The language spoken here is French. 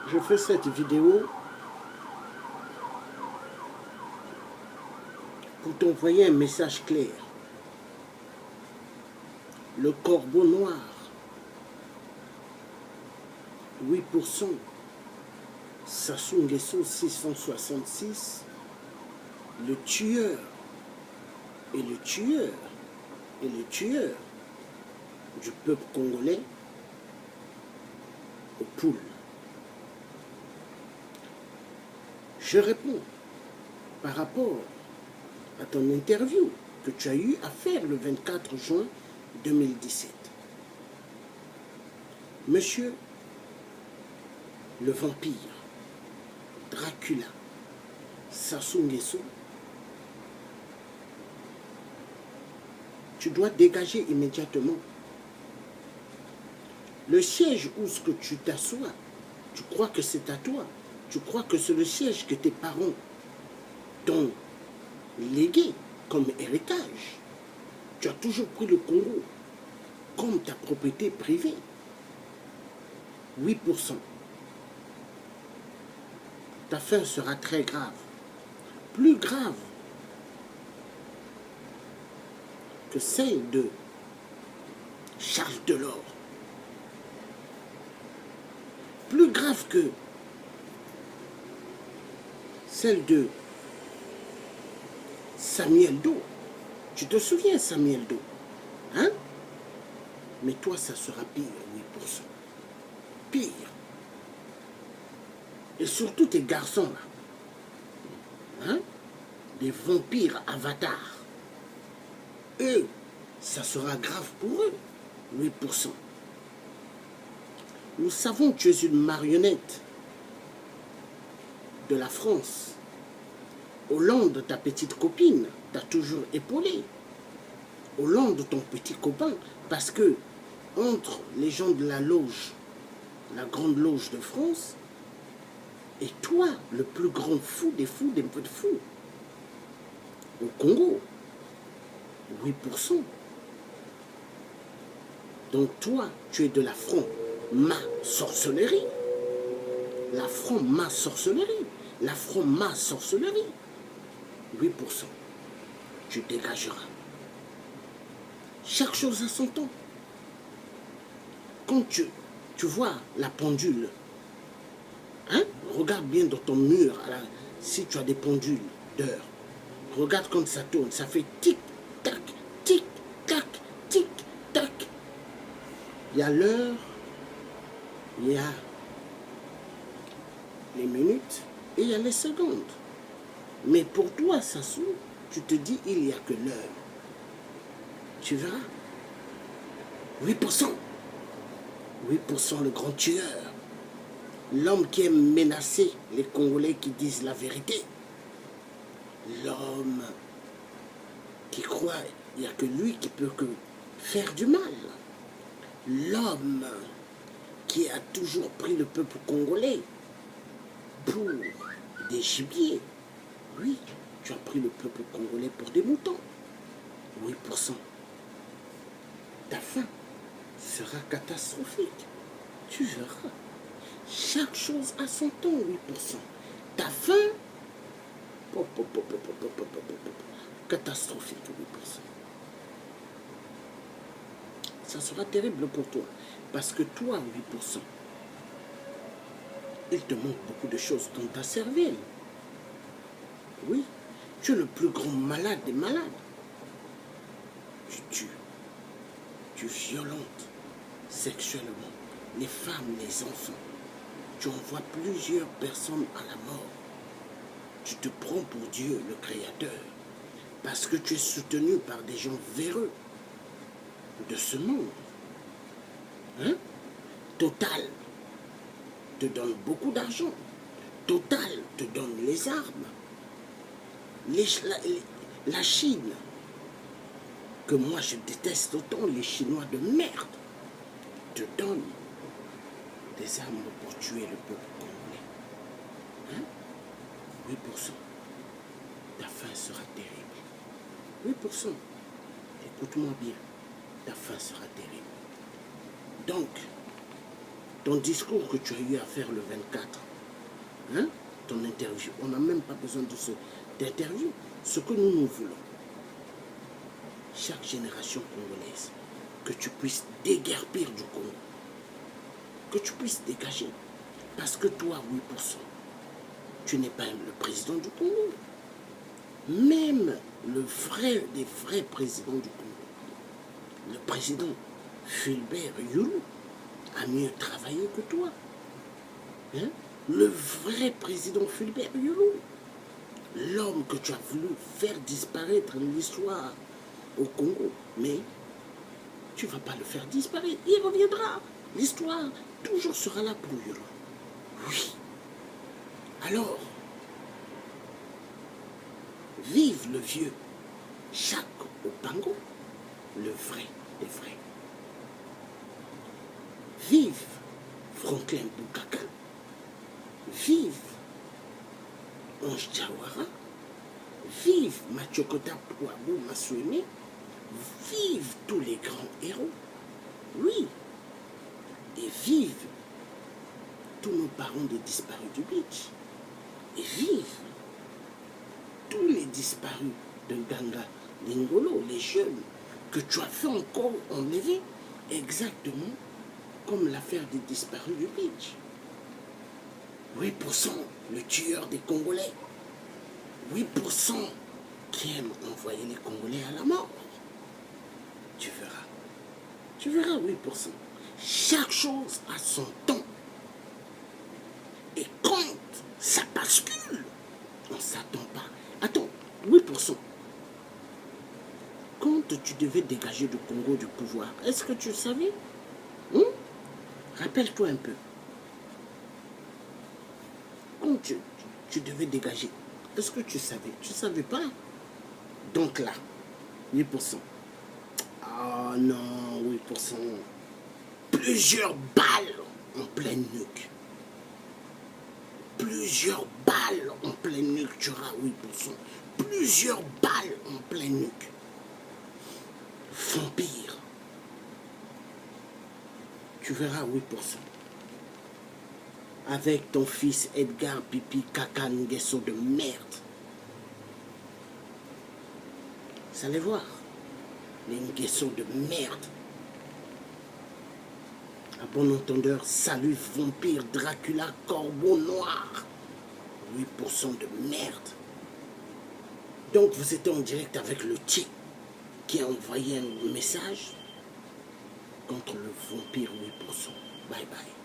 Je fais cette vidéo pour t'envoyer un message clair. Le corbeau noir, 8%, Sassou Nguesso 666, le tueur et le tueur et le tueur du peuple congolais aux poules. Je réponds par rapport à ton interview que tu as eu à faire le 24 juin 2017. Monsieur le vampire, Dracula, Sassou Nguesso, tu dois dégager immédiatement. Le siège où ce que tu t'assois, tu crois que c'est à toi. Tu crois que c'est le siège que tes parents t'ont légué comme héritage. Tu as toujours pris le Congo comme ta propriété privée. 8%. Ta fin sera très grave. Plus grave que celle de Charles Delors. Plus grave que celle de Samuel Doe. Tu te souviens, Samuel Doe, hein? Mais toi, ça sera pire, 8%. Pire. Et surtout tes garçons, là, hein? Des vampires avatars. Eux, ça sera grave pour eux, 8%. Nous savons que tu es une marionnette de la France. Hollande, ta petite copine, t'a toujours épaulé. Hollande, ton petit copain, parce que entre les gens de la loge, la grande loge de France, et toi, le plus grand fou des fous, des peu de fous, au Congo, 8%. Donc toi, tu es de la franc-ma-sorcellerie. La franc-ma-sorcellerie. La franc-ma-sorcellerie. 8%. Tu dégageras. Chaque chose a son temps. Quand tu vois la pendule, hein, regarde bien dans ton mur, si tu as des pendules d'heure, regarde quand ça tourne, ça fait tic-tac, tic-tac, tic-tac. Il y a l'heure, il y a les minutes et il y a les secondes. Mais pour toi, Sassou, tu te dis, il n'y a que l'heure. Tu verras. 8%. 8% le grand tueur. L'homme qui aime menacer les Congolais qui disent la vérité. L'homme qui croit qu'il n'y a que lui qui peut que faire du mal. L'homme qui a toujours pris le peuple congolais pour des gibiers. Oui, tu as pris le peuple congolais pour des moutons. 8%. Ta fin sera catastrophique. Tu verras. Chaque chose a son temps, 8%. Ta fin, catastrophique, 8%. Ça sera terrible pour toi. Parce que toi, 8%, il te manque beaucoup de choses dans ta cervelle. Oui, tu es le plus grand malade des malades. Tu tues, tu violentes sexuellement les femmes, les enfants. Tu envoies plusieurs personnes à la mort. Tu te prends pour Dieu, le Créateur, parce que tu es soutenu par des gens véreux de ce monde. Hein? Total te donne beaucoup d'argent. Total te donne les armes. La Chine, que moi je déteste autant, les Chinois de merde, te donnent des armes pour tuer le peuple congolais. Hein? 8%. Ta fin sera terrible. 8%. Écoute-moi bien. Ta fin sera terrible. Donc, ton discours que tu as eu à faire le 24, hein, ton interview, on n'a même pas besoin de cette interview. Ce que nous voulons, chaque génération congolaise, que tu puisses déguerpir du Congo, que tu puisses dégager. Parce que toi, 8%, tu n'es pas le président du Congo. Même des vrais présidents du Congo, le président Fulbert Yulu, a mieux travaillé que toi. Hein? Le vrai président Fulbert Yulu, l'homme que tu as voulu faire disparaître de l'histoire au Congo, mais tu ne vas pas le faire disparaître. Il reviendra. L'histoire toujours sera là pour Yulu. Oui. Alors, vive le vieux Jacques Opango, le vrai des vrais. Vive Franklin Boukaka. Vive Onge Diawara. Vive Mathiokota Pouabou Masouémé. Vive tous les grands héros. Oui. Et vive tous nos parents des disparus du beach. Et vive tous les disparus de Ganga Lingolo, les jeunes que tu as fait encore enlever, exactement comme l'affaire des disparus du beach. 8% le tueur des Congolais. 8% qui aime envoyer les Congolais à la mort. Tu verras. Tu verras 8%. Chaque chose a son temps. Et quand ça bascule, on ne s'attend pas. Attends, 8%. Quand tu devais dégager du Congo du pouvoir, est-ce que tu le savais? Rappelle-toi un peu. Quand tu devais dégager, est-ce que tu savais? Tu ne savais pas. Donc là, 8%. Ah non, 8%. Plusieurs balles en pleine nuque. Plusieurs balles en pleine nuque, tu auras 8%. Plusieurs balles en pleine nuque. Vampire. Tu verras 8%. Avec ton fils Edgar Pipi Kaka Nguesso de merde. Vous allez voir. Les Nguesso de merde. À bon entendeur, salut vampire, Dracula, corbeau noir. 8% de merde. Donc vous étiez en direct avec le type qui a envoyé un message contre le vampire 8%. Bye bye.